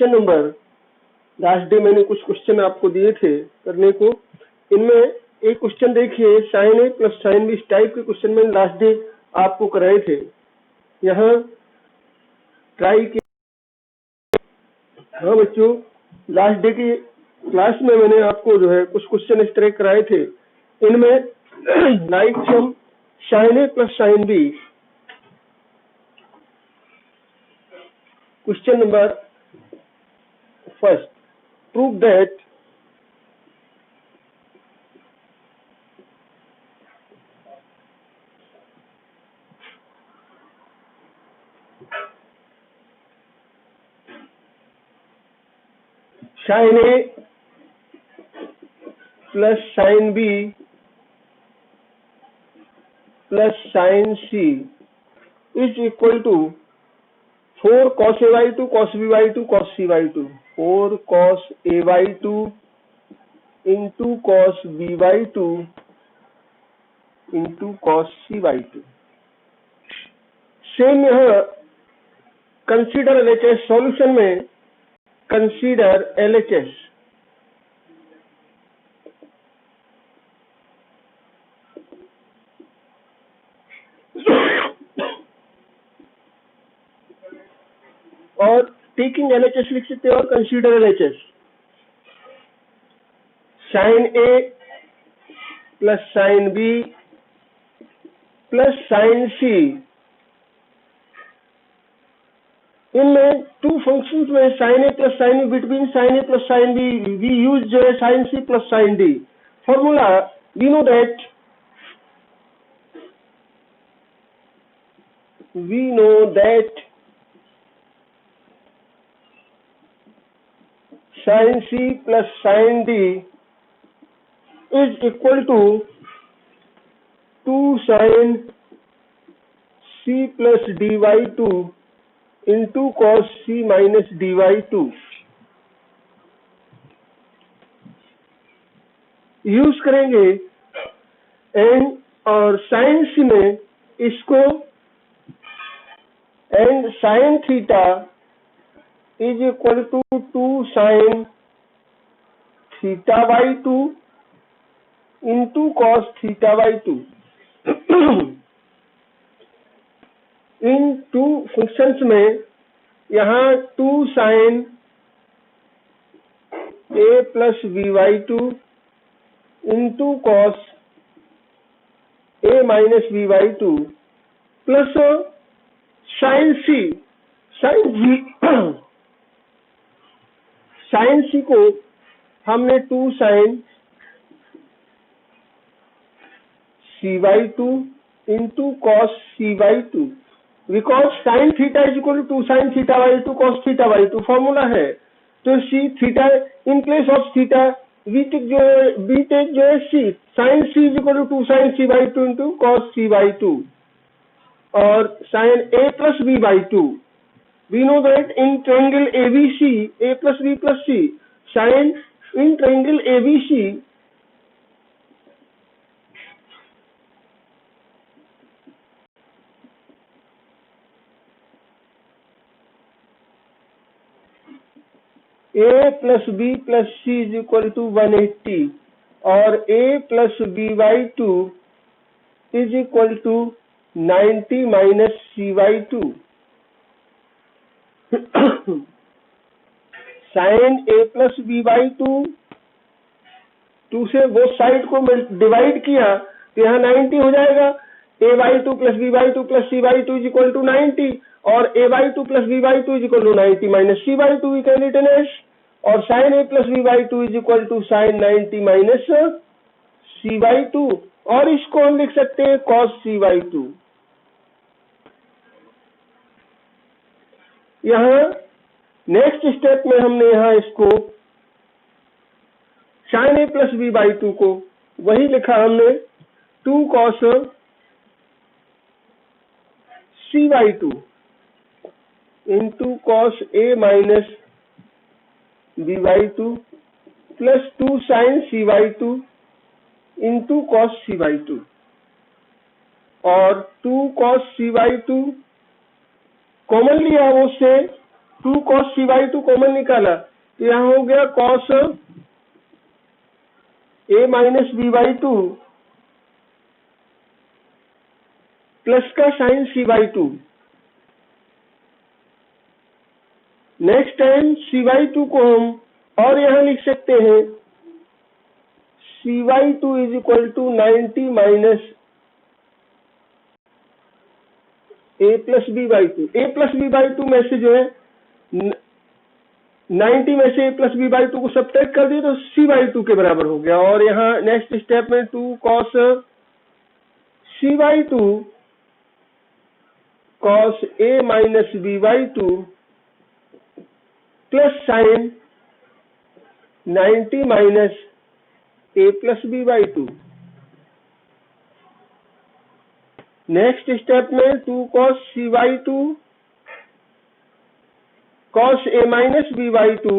Question number, last day मैंने कुछ question आपको दिए थे करने को। इनमें एक क्वेश्चन देखिए, sign A plus sine B, इस टाइप के क्वेश्चन मैंने लास्ट डे आपको कराए थे। यहाँ ट्राई किया। हाँ बच्चों, लास्ट डे की क्लास में मैंने आपको जो है कुछ क्वेश्चन इस तरह कराए थे। इनमें like sum sine A plus sine B, question number first, prove that sine A plus sine B plus sine C is equal to 4 cos a by 2 cos b by 2 cos c by 2, 4 cos a by 2 into cos b by 2 into cos c by 2। Same यहाँ consider LHS, solution में consider LHS। और taking LHS लिख सकते हैं और consider LHS। Sine A plus sine B plus sine C, इनमें two functions में sine A plus sine B, between sine A plus sine B we use जो है sine C plus sine D formula. We know that sin c plus sin d is equal to 2 sin c plus d by 2 into cos c minus d by 2। Use करेंगे and और sine C में इसको and sine theta is equal to 2 sin theta by 2 into cos theta by 2। इन two functions में यहाँ 2 sin a plus b by 2 into cos a minus b by 2 plus sine C को हमने 2 sin c by 2 into cos c by 2, because sine theta is equal to 2 sin theta by 2 cos theta by 2 formula है। तो C theta in place of theta we take जो है C, sine C is equal to 2 sin c by 2 into cos c by 2 और sine a plus b by 2। We know that in triangle ABC a plus b plus c, sine in triangle ABC a plus b plus c is equal to 180 और a plus b by 2 is equal to 90 minus c by 2। Sine a plus b by 2 से वो side को divide किया तो यहाँ 90 हो जाएगा। a by 2 plus b by 2 plus c by 2 is equal to 90 और a by 2 plus b by 2 is equal to 90 minus c by 2 we can written as, और sine a plus b by 2 is equal to sine 90 minus c by 2, और इसको हम लिख सकते हैं cos c by 2। यहाँ next step में हमने यहाँ इसको sine a plus b by 2 को वही लिखा हमने 2 cos c by 2 into cos a minus b by 2 plus 2 sin c by 2 into cos c by 2 और 2 cos c बाई 2 कॉमन लिया वो से 2 cos c/2 कॉमन निकाला तो यहाँ हो गया cos a minus b/2 plus का sine c/2। Next time c/2 को हम और यहाँ लिख सकते हैं c/2 is equal to 90 minus a plus b/2। a plus b/2 में से जो है 90 में से a प्लस b/2 को सब्ट्रैक्ट कर दिए तो c/2 के बराबर हो गया। और यहाँ नेक्स्ट स्टेप में 2 cos c/2 cos a minus b/2 plus sign 90 minus a plus b/2। Next step में 2 cos c/2 cos a minus b/2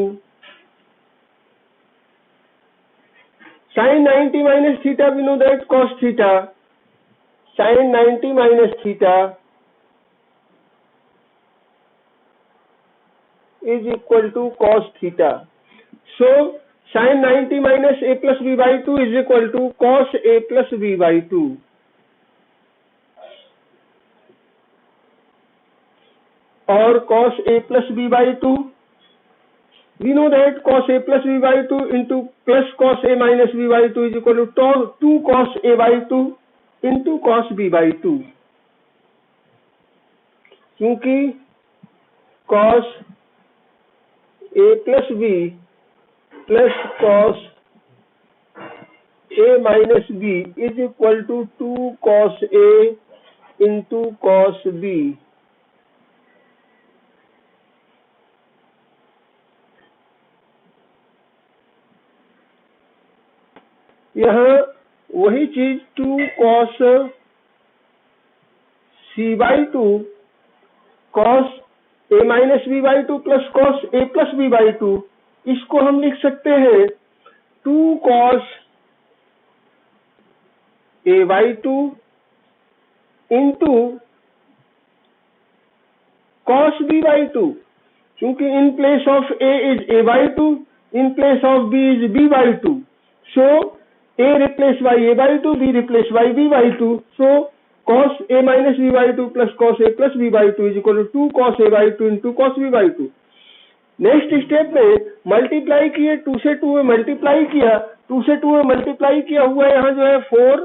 sin 90 minus theta, we know that cos theta, sin 90 minus theta is equal to cos theta. So sin 90 minus a plus b/2 is equal to cos a plus b/2. और cos a plus b/2, we know that cos a plus b/2 into plus cos a minus b/2 is equal to 2 cos a/2 into cos b/2। क्योंकि cos a plus b plus cos a minus b is equal to 2 cos a into cos b। यहाँ वही चीज 2 cos c/2 cos a minus b/2 plus cos a plus b/2, इसको हम लिख सकते हैं 2 cos a/2 into cos b/2। क्योंकि इन place of a is a/2, in place of b is b/2, so a replaced by a/2, b replaced by b/2, so cos a minus b/2 plus cos a plus b/2 is equal to 2 cos a/2 into cos b/2। Next step में multiply किए, 2 से 2 में multiply किया, 2 से 2 में multiply किया हुआ यहाँ जो है 4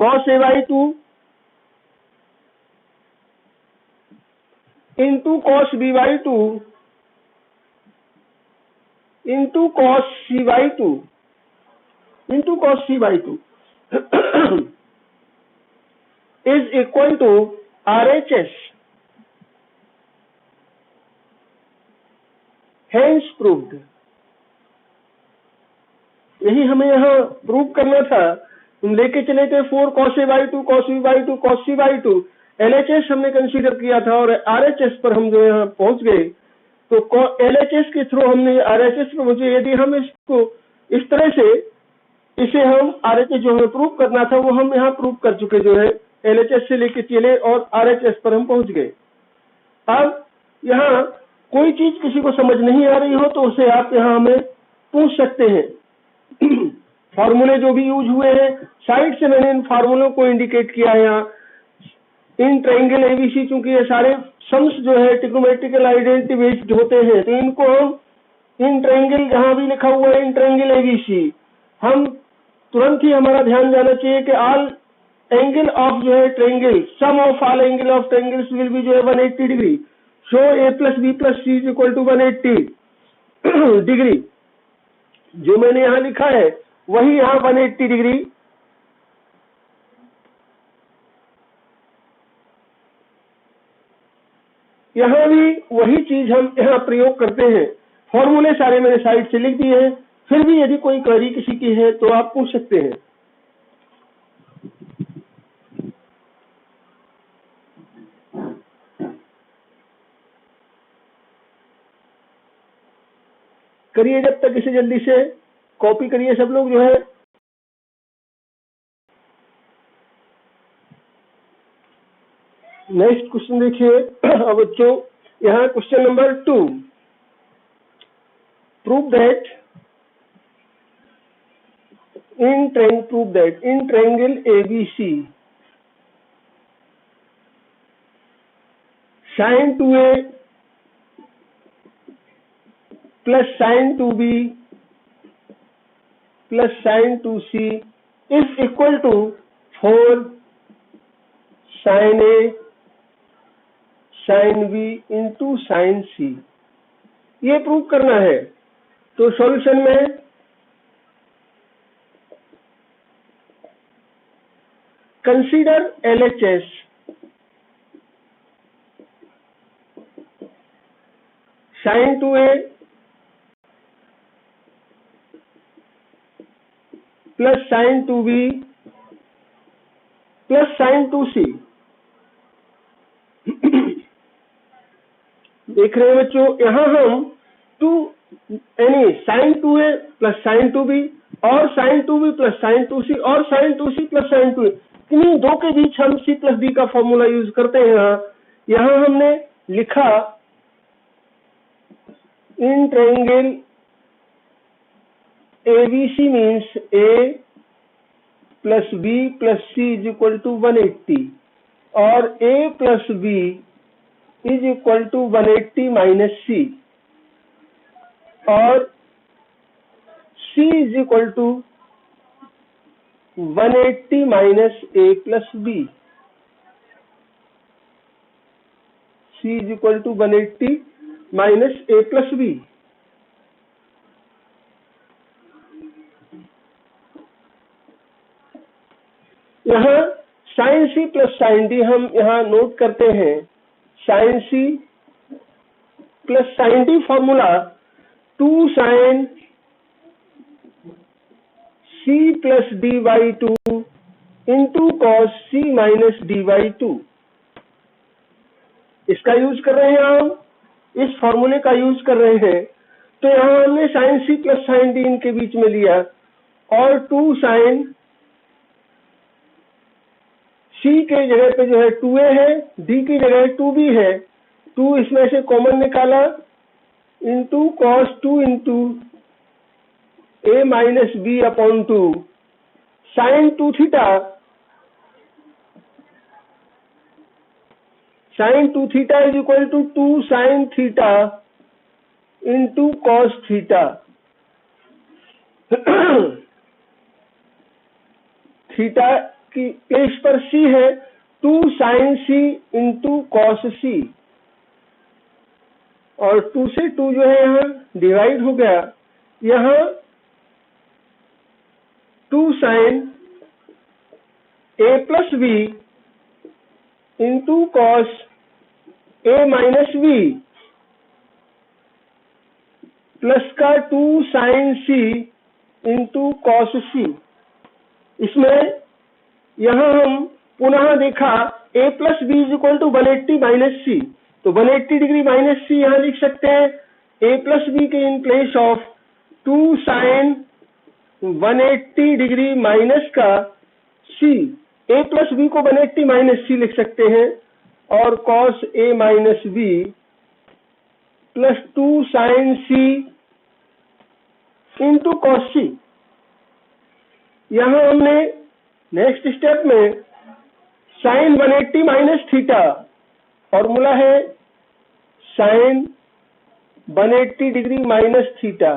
cos a/2 into cos b/2 into cos c/2 into cos c/2 is equal to RHS, hence proved। यही हमें यहाँ प्रूव करना था। हम लेके चले थे 4 cos a/2 cos b/2 cos c/2, LHS हमने कंसीडर किया था और RHS पर हम जो यहाँ पहुंच गए। तो LHS के थ्रू हमने RHS पर पहुंचे। यदि हम इसको इस तरह से इसे हम RHS जो हमें प्रूव करना था वो हम यहाँ प्रूव कर चुके, जो है LHS से लेके चले और RHS पर हम पहुंच गए। अब यहाँ कोई चीज किसी को समझ नहीं आ रही हो तो उसे आप यहाँ हमें पूछ सकते हैं। फॉर्मूले जो भी यूज हुए हैं साइड से मैंने इन फार्मूलों को इंडिकेट किया है। यहाँ इन ट्रायंगल एबीसी, चूंकि ये सारे सम्स जो है ट्रिग्नोमेट्रिकल आइडेंटिटी बेस्ड होते हैं, तो इनको हम इन ट्रायंगल, जहां भी लिखा हुआ है इन ट्रायंगल एबीसी, हम तुरंत ही हमारा ध्यान जाना चाहिए कि ऑल एंगल ऑफ जो है triangle, sum of all angle of triangles will be जो है 180 degree. So a plus B plus C is equal to 180 degree. जो मैंने यहाँ लिखा है वही यहाँ 180 डिग्री। यहाँ भी वही चीज हम यहाँ प्रयोग करते हैं। फॉर्मूले सारे मैंने साइड से लिख दिए हैं, फिर भी यदि कोई क्वेरी किसी की है तो आप पूछ सकते हैं। करिए जब तक इसे जल्दी से कॉपी करिए सब लोग जो है। नेक्स्ट क्वेश्चन देखिए। अब बच्चों यहाँ question number 2, prove that in triangle ABC sin 2A plus sin 2B plus sin 2C is equal to 4 sin A sin B into sin C। ये प्रूव करना है। तो सॉल्यूशन में consider LHS, sin 2A plus sin 2B plus sin 2C। देख रहे हैं बच्चों, यहाँ हम sin 2A plus sin 2B और sin 2B plus sin 2C और sin 2C plus sin 2A, इन्हीं दो के बीच हम C प्लस D का फॉर्मूला यूज करते हैं। यहाँ हमने लिखा इन triangle ABC means A plus B plus C is equal to 180 और A plus B is equal to 180 minus C और C is equal to 180 minus A plus B। C is equal to 180 minus A plus B। यहाँ sin C plus sin D हम यहाँ note करते हैं। sin C plus sin D formula 2 sin C plus D by 2 into cos C minus D by 2, इसका use कर रहे हैं हम, इस फॉर्मूले का यूज कर रहे हैं। तो यहाँ हमने sin C plus sin D इनके बीच में लिया और 2 sin C के जगह पे जो है 2A है, D की जगह 2B है, 2 इसमें से कॉमन निकाला into cos 2 into A minus B upon 2 sin 2 theta, sin 2 theta is equal to 2 sin theta into cos theta. Theta की प्लेस पर C है, 2 sin C into cos C और 2 से 2 जो है यहाँ डिवाइड हो गया। यहाँ 2 sin A plus B into cos A minus B plus का 2 sin C into cos C। इसमें यहाँ हम पुनः देखा A plus B is equal to 180 minus C, तो 180 डिग्री माइनस सी यहाँ लिख सकते हैं A प्लस बी के इन place of 2 sin 180 degree minus का C, A प्लस बी को 180 माइनस सी लिख सकते हैं और cos A minus B plus 2 sin C into cos C। यहाँ हमने नेक्स्ट स्टेप में sin 180 माइनस थीटा, फॉर्मूला है sin 180 degree minus theta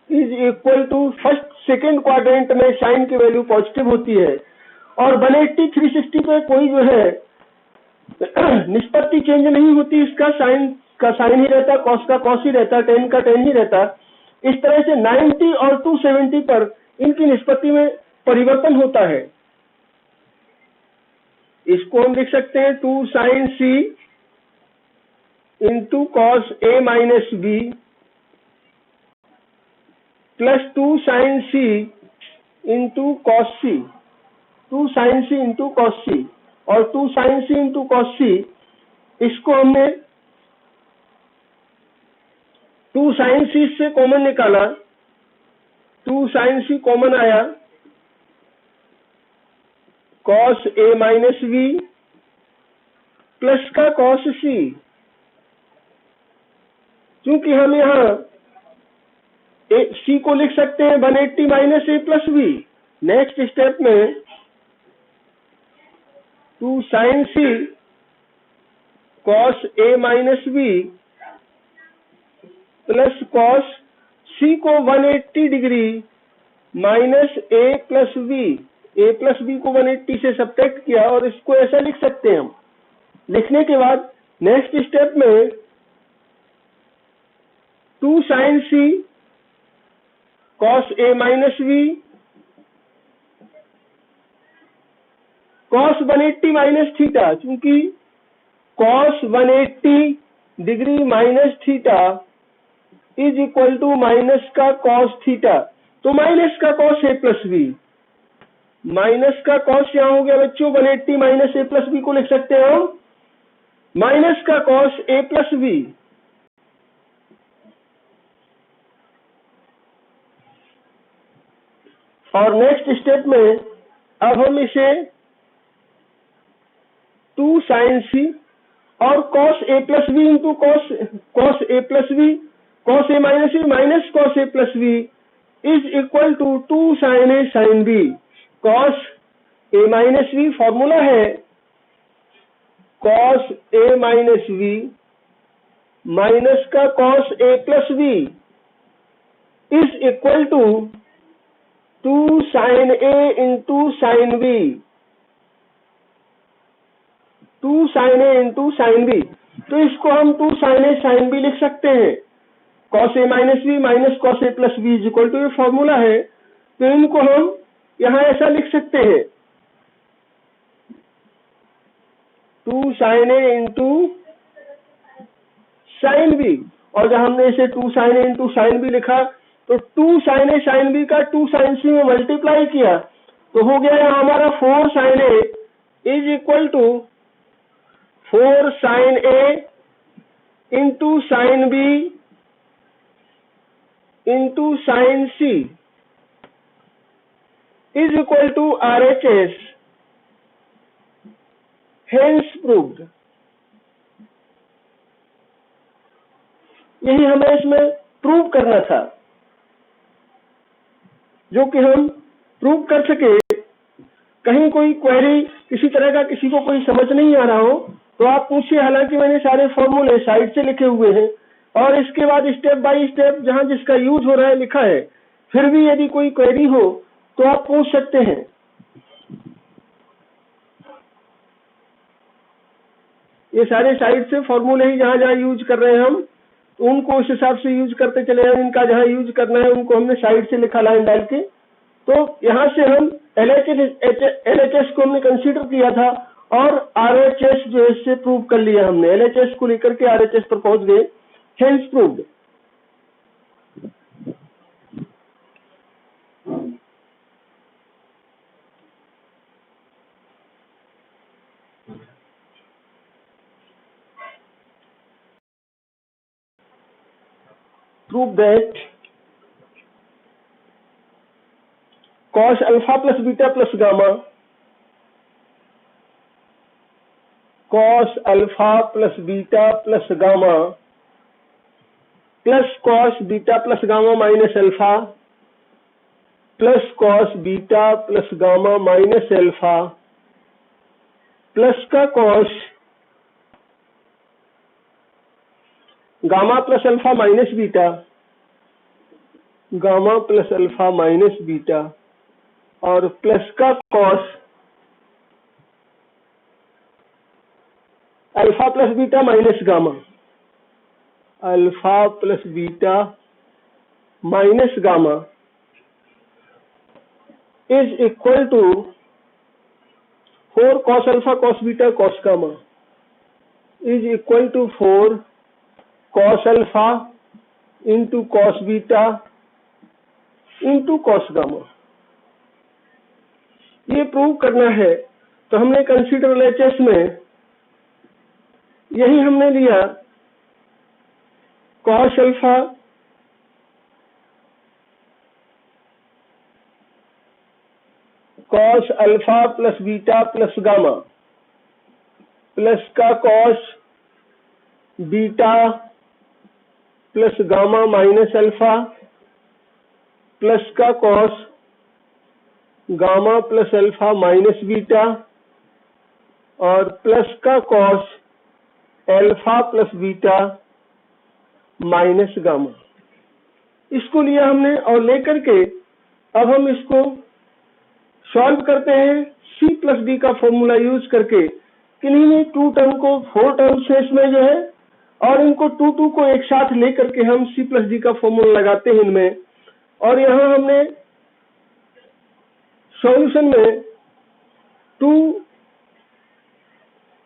is equal to, first second quadrant में साइन की वैल्यू पॉजिटिव होती है और 180 360 पे कोई जो है निष्पत्ति चेंज नहीं होती, इसका साइन का साइन ही रहता, कॉस का कॉस ही रहता, टेन का टेन ही रहता। इस तरह से 90 और 270 पर इनकी निष्पत्ति में परिवर्तन होता है। इसको हम लिख सकते हैं 2 sin C into cos A minus B plus 2 sin C into cos C, 2 sin C into cos C और 2 sin C into cos C, इसको हमने 2 sin C से कॉमन निकाला, 2 sin C कॉमन आया, cos A minus B plus का cos C क्योंकि हम यहाँ सी को लिख सकते हैं 180 माइनस ए प्लस बी। नेक्स्ट स्टेप में 2 sine C cos A minus B plus cos सी को 180 डिग्री माइनस ए प्लस बी, ए प्लस बी को 180 से सब्ट्रैक्ट किया और इसको ऐसा लिख सकते हैं हम। लिखने के बाद नेक्स्ट स्टेप में 2 sine C cos A minus B cos 180 minus theta, क्योंकि cos 180 degree minus theta is equal to minus का कॉस थीटा, तो माइनस का cos A plus B, minus का कॉस यहाँ हो गया बच्चों 180 माइनस ए प्लस बी को लिख सकते हैं हम माइनस का कॉस ए प्लस बी। और नेक्स्ट स्टेप में अब हम इसे 2 साइन सी और cos A plus B into cos A plus B cos A minus B minus cos A plus B is equal to 2 sine A sine B. Cos A minus B formula है cos A minus B minus का cos A plus B is equal to 2 sine A into sine B, 2 sine A into sine B. तो इसको हम 2 sine A sine B लिख सकते हैं। Cos A minus B minus cos A plus B is equal to ये formula है, तो इनको हम यहां ऐसा लिख सकते हैं 2 sine A into sine B. और जब हमने इसे 2 sine A into sine B लिखा तो 2 साइन ए साइन बी का 2 साइन सी में मल्टीप्लाई किया तो हो गया हमारा 4 sine A is equal to 4 sine A into sine B into sine C is equal to RHS, hence proved. यही हमें इसमें प्रूव करना था। जो कि हम प्रूव कर सके। कहीं कोई क्वेरी किसी तरह का किसी को कोई समझ नहीं आ रहा हो तो आप पूछिए, हालांकि मैंने सारे फॉर्मूले साइड से लिखे हुए हैं और इसके बाद स्टेप बाय स्टेप जहां जिसका यूज हो रहा है लिखा है। फिर भी यदि कोई क्वेरी हो तो आप पूछ सकते हैं। ये सारे साइड से फॉर्मूले ही जहां जहां यूज कर रहे हैं हम उनको उस हिसाब से यूज करते चले जाएं। इनका जहां यूज करना है उनको हमने साइड से लिखा लाइन डाल के। तो यहां से हम LHS को हमने कंसीडर किया था और RHS जो है इससे प्रूव कर लिया हमने। LHS को लेकर के RHS पर पहुंच गए, hence proved. Prove that cos alpha plus beta plus gamma, cos alpha plus beta plus gamma plus cos beta plus gamma minus alpha plus cos beta plus gamma minus alpha plus का cos gamma plus alpha minus beta, gamma plus alpha minus beta और plus का cos alpha plus beta minus gamma, alpha plus beta minus gamma is equal to 4 cos alpha cos beta cos gamma is equal to 4 cos alpha into cos beta into cos gamma. ये prove करना है तो हमने consider LHS में यही हमने लिया cos alpha cos alpha plus beta plus gamma plus का cos beta plus gamma minus alpha plus का cos gamma plus alpha minus beta और प्लस का cos alpha plus beta minus gamma. इसको लिया हमने और लेकर के अब हम इसको सॉल्व करते हैं सी प्लस डी का फॉर्मूला यूज करके। किन्हीं में 2 टर्म को 4 टर्म से इसमें जो है और इनको 2 को एक साथ लेकर के हम सी प्लस डी का फॉर्मूला लगाते हैं इनमें। और यहाँ हमने सॉल्यूशन में 2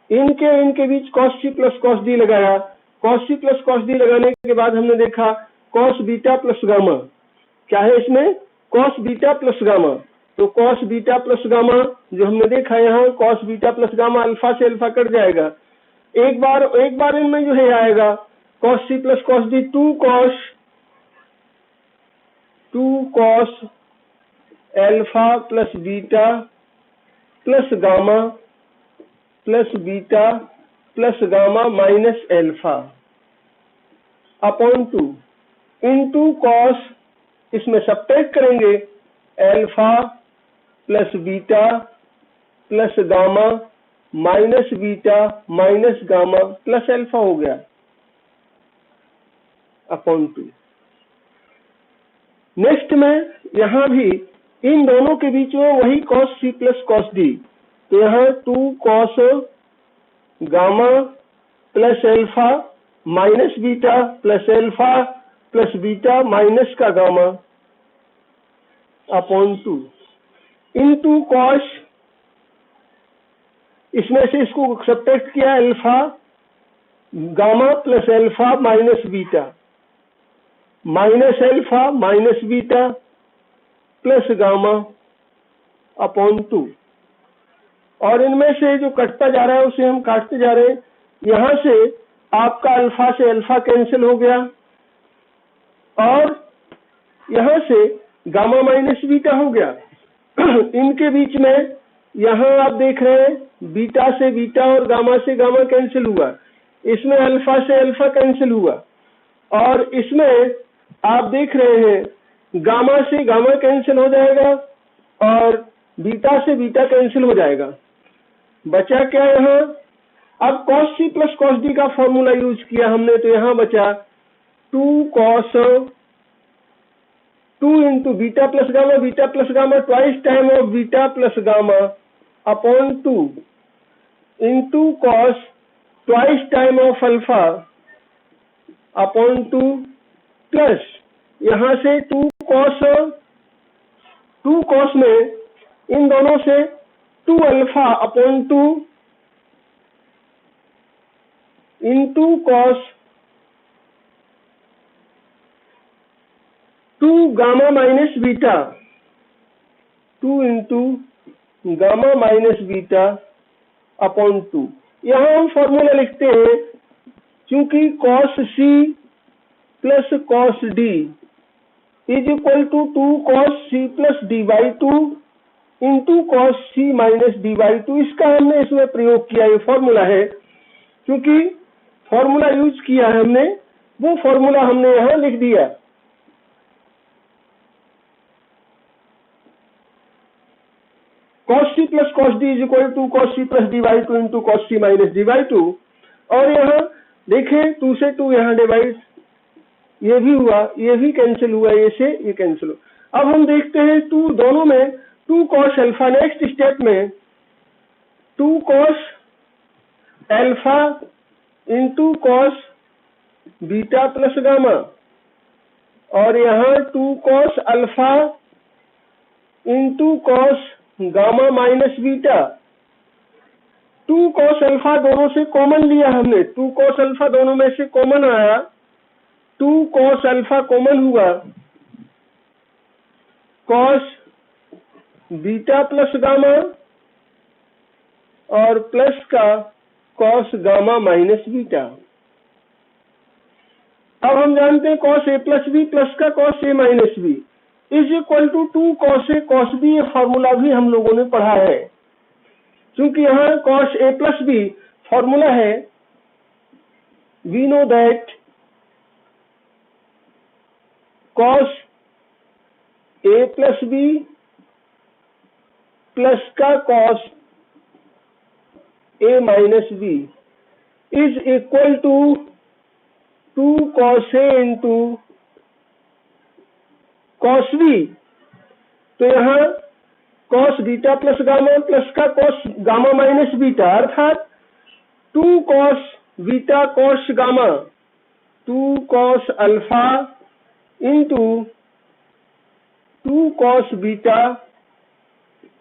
इनके बीच cos c plus cos d लगाया। cos c plus cos d लगाने के बाद हमने देखा cos बीटा प्लस गामा, क्या है इसमें cos बीटा प्लस गामा। तो cos बीटा प्लस गामा जो हमने देखा यहाँ cos beta plus gamma alpha से अल्फा कट जाएगा। एक बार इनमें जो है आएगा cos c plus cos d 2 cos alpha plus beta plus gamma plus beta plus gamma minus alpha upon 2 into cos, इसमें सब्ट्रैक्ट करेंगे alpha plus beta plus gamma minus beta minus gamma plus alpha हो गया upon 2। Next में यहाँ भी इन दोनों के बीच में वही cos c plus cos d, तो यहाँ 2 cos gamma plus alpha minus beta plus alpha plus beta minus का गामा अपॉन 2 इंटू कॉस, इसमें से इसको सब्ट्रैक्ट किया alpha gamma plus alpha minus beta minus alpha minus beta plus gamma upon 2। और इनमें से जो कटता जा रहा है उसे हम काटते जा रहे हैं। यहां से आपका अल्फा से अल्फा कैंसिल हो गया और यहां से गामा माइनस बीटा हो गया। इनके बीच में यहां आप देख रहे हैं बीटा से बीटा और गामा से गामा कैंसिल हुआ, इसमें अल्फा से अल्फा कैंसिल हुआ और इसमें आप देख रहे हैं गामा से गामा कैंसिल हो जाएगा और बीटा से बीटा कैंसिल हो जाएगा। बचा क्या यहाँ, अब cos c plus cos d का फॉर्मूला यूज किया हमने, तो यहाँ बचा 2 cos 2 into beta plus gamma twice time of beta plus gamma upon 2 into cos twice time of alpha upon 2 plus यहाँ से 2 cos में इन दोनों से 2 alpha upon 2 into cos 2 gamma minus beta 2 into gamma minus beta upon 2। यहाँ हम formula लिखते हैं क्योंकि cos c plus cos d is equal to 2 cos c plus d by 2 into cos c minus d by 2। इसका हमने इसमें प्रयोग किया, ये फॉर्मूला है, क्योंकि फॉर्मूला यूज किया है हमने, वो फॉर्मूला हमने यहाँ लिख दिया। cos c plus cos d is equal to cos c plus d by 2 into cos c minus d by 2। और यहाँ देखें 2 से 2 यहाँ डिवाइड, ये भी हुआ, ये भी कैंसिल हुआ, ये से ये कैंसिल हुआ। अब हम देखते हैं 2 दोनों में 2 cos अल्फा, नेक्स्ट स्टेप में 2 cos alpha into cos beta plus gamma और यहाँ 2 cos alpha into cos gamma minus beta. 2 cos alpha दोनों से कॉमन लिया हमने, 2 cos अल्फा दोनों में से कॉमन आया, 2 cos अल्फा कॉमन हुआ, cos बीटा प्लस गामा और प्लस का cos गामा माइनस बीटा। अब हम जानते हैं cos a plus B plus का cos a minus B is equal to 2 cos a cos b। ये फॉर्मूला भी हम लोगों ने पढ़ा है, क्योंकि यहाँ cos a plus b formula है, we know that cos A plus B plus का cos A minus B is equal to 2 cos A into cos B. तो यहाँ cos beta plus gamma plus का कॉस गामा माइनस बीटा, अर्थात 2 cos beta cos gamma, 2 cos alpha into 2 cos beta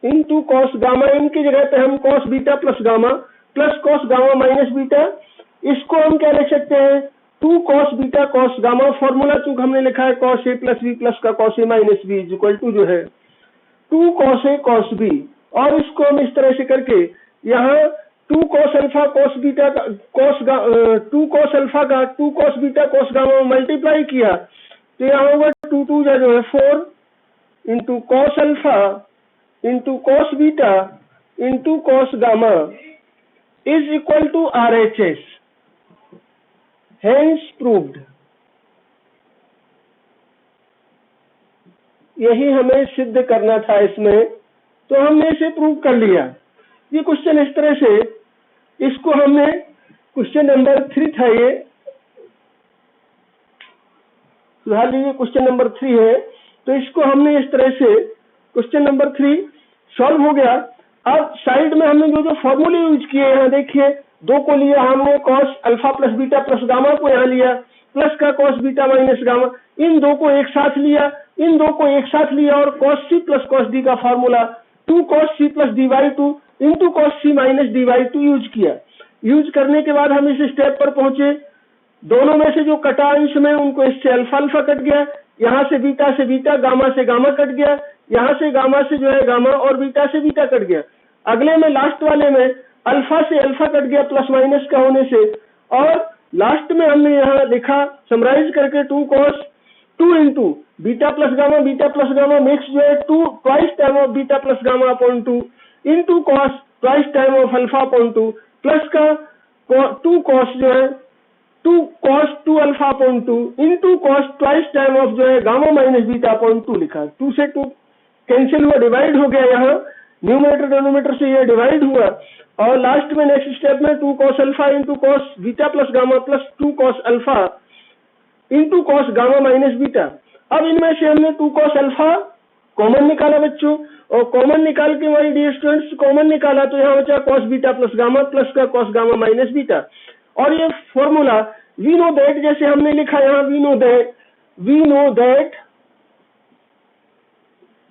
into cos gamma. इनकी जगह पे हम cos beta plus gamma plus cos gamma minus beta, इसको हम क्या लिख सकते हैं, 2 cos beta cos gamma. Formula चूंकि हमने लिखा है cos A plus B plus का cos A minus B is equal to जो है 2 कॉस ए कॉस बी। और इसको हम इस तरह से करके यहाँ 2 cos alpha cos beta cos 2 cos alpha का 2 cos beta cos gamma multiply किया, तो यहाँ होगा 2 2 जो है 4 into cos alpha into cos beta into cos gamma is equal to RHS। Hence proved. यही हमें सिद्ध करना था इसमें, तो हमने इसे प्रूव कर लिया। ये क्वेश्चन इस तरह से, इसको हमने क्वेश्चन नंबर 3 था ये, सुधार लीजिए क्वेश्चन नंबर 3 है, तो इसको हमने इस तरह से क्वेश्चन नंबर 3 सॉल्व हो गया। अब साइड में हमने जो फॉर्मूले यूज किए यहाँ देखिए, 2 को लिया हमने cos alpha plus beta plus gamma को यहाँ लिया, प्लस का कॉस बीटा माइनस गामा, इन 2 को एक साथ लिया, इन 2 को एक साथ लिया और cos C plus cos D का formula 2 cos C plus D by 2 into cos C minus D by 2 use किया। यूज करने के बाद हम इस स्टेप पर पहुंचे, दोनों में से जो कटा अंश में उनको इससे अल्फा अल्फा कट गया, यहाँ से बीटा गामा से गामा कट गया, यहाँ से गामा से जो है गामा और बीटा से बीटा कट गया। अगले में लास्ट वाले में अल्फा से अल्फा कट गया प्लस माइनस का होने से, और लास्ट में हमने यहाँ लिखा समराइज करके 2 cos 2 into beta plus gamma mix जो है 2 twice time of beta plus gamma upon 2 into cos twice time of alpha upon 2 plus का 2 कॉस जो है 2 cos 2 alpha upon 2 into cos twice time of जो है gamma minus beta upon 2 लिखा। 2 से 2 cancel हुआ, डिवाइड हो गया, यहाँ न्यूमरेटर डिनोमिनेटर से ये डिवाइड हुआ, और लास्ट में नेक्स्ट स्टेप में 2 cos alpha into cos beta plus gamma plus 2 cos alpha into cos gamma minus beta. अब इनमें से हमने 2 cos अल्फा कॉमन निकाला बच्चों, और कॉमन निकाल के हमारी डियर स्टूडेंट्स कॉमन निकाला, तो यहाँ बचा cos beta plus gamma plus का cos गामा माइनस बीटा। और ये फॉर्मूला वी नो दैट, जैसे हमने लिखा यहाँ we know that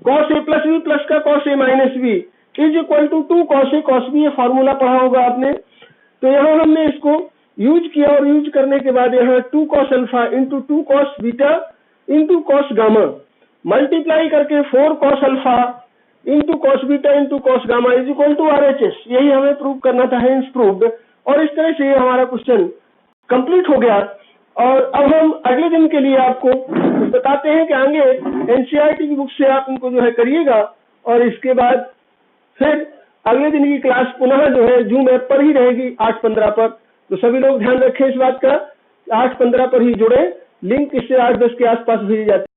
cos a plus B plus का cos a minus B is equal to 2 cos a cos b, ये formula पढ़ा होगा आपने। तो यहाँ हमने इसको यूज किया, और यूज करने के बाद यहाँ 2 cos alpha into 2 cos beta into cos gamma multiply करके 4 cos alpha into cos beta into cos gamma is equal to RHS। यही हमें प्रूव करना था, हेंस प्रूव्ड। और इस तरह से हमारा क्वेश्चन कंप्लीट हो गया। और अब हम अगले दिन के लिए आपको बताते हैं कि आगे एनसीईआरटी की बुक से आप इनको जो है करिएगा, और इसके बाद फिर अगले दिन की क्लास पुनः जो है जूम ऐप पर ही रहेगी 8:15 पर। तो सभी लोग ध्यान रखें इस बात का, 8:15 पर ही जुड़े, लिंक इससे 8:10 के आसपास भेजी जाती है।